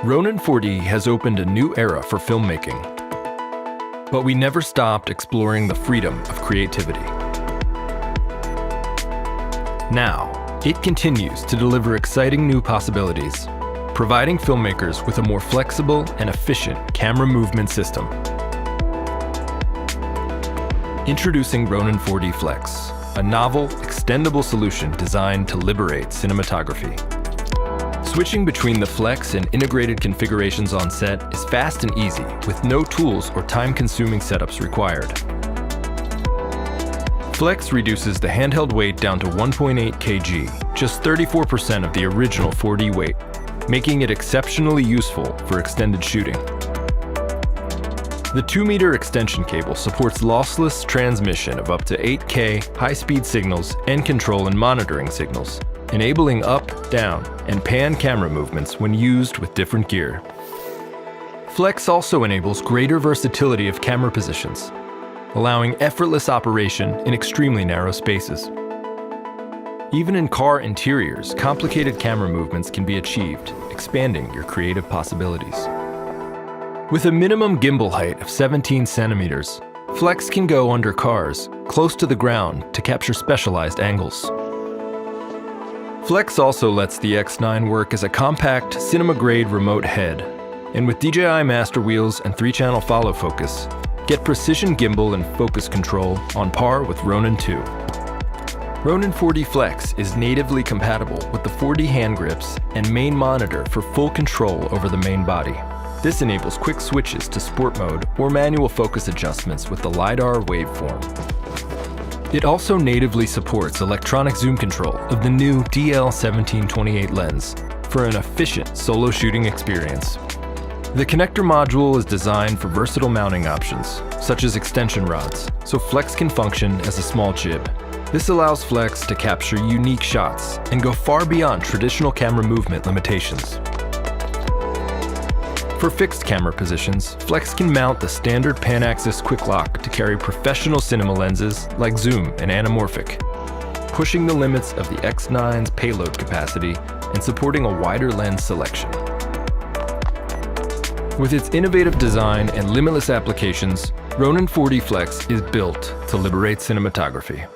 Ronin 4D has opened a new era for filmmaking, but we never stopped exploring the freedom of creativity. Now, it continues to deliver exciting new possibilities, providing filmmakers with a more flexible and efficient camera movement system. Introducing Ronin 4D Flex, a novel, extendable solution designed to liberate cinematography. Switching between the Flex and integrated configurations on set is fast and easy, with no tools or time-consuming setups required. Flex reduces the handheld weight down to 1.8 kg, just 34% of the original 4D weight, making it exceptionally useful for extended shooting. The 2-meter extension cable supports lossless transmission of up to 8K high-speed signals and control and monitoring signals, enabling up, down, and pan camera movements when used with different gear. Flex also enables greater versatility of camera positions, allowing effortless operation in extremely narrow spaces. Even in car interiors, complicated camera movements can be achieved, expanding your creative possibilities. With a minimum gimbal height of 17 centimeters, Flex can go under cars, close to the ground, to capture specialized angles. Flex also lets the X9 work as a compact, cinema-grade remote head, and with DJI master wheels and 3-channel follow focus, get precision gimbal and focus control on par with Ronin 2. Ronin 4D Flex is natively compatible with the 4D hand grips and main monitor for full control over the main body. This enables quick switches to sport mode or manual focus adjustments with the LiDAR waveform. It also natively supports electronic zoom control of the new DL1728 lens for an efficient solo shooting experience. The connector module is designed for versatile mounting options, such as extension rods, so Flex can function as a small jib. This allows Flex to capture unique shots and go far beyond traditional camera movement limitations. For fixed camera positions, Flex can mount the standard pan-axis quick lock to carry professional cinema lenses like zoom and anamorphic, pushing the limits of the X9's payload capacity and supporting a wider lens selection. With its innovative design and limitless applications, Ronin 4D Flex is built to liberate cinematography.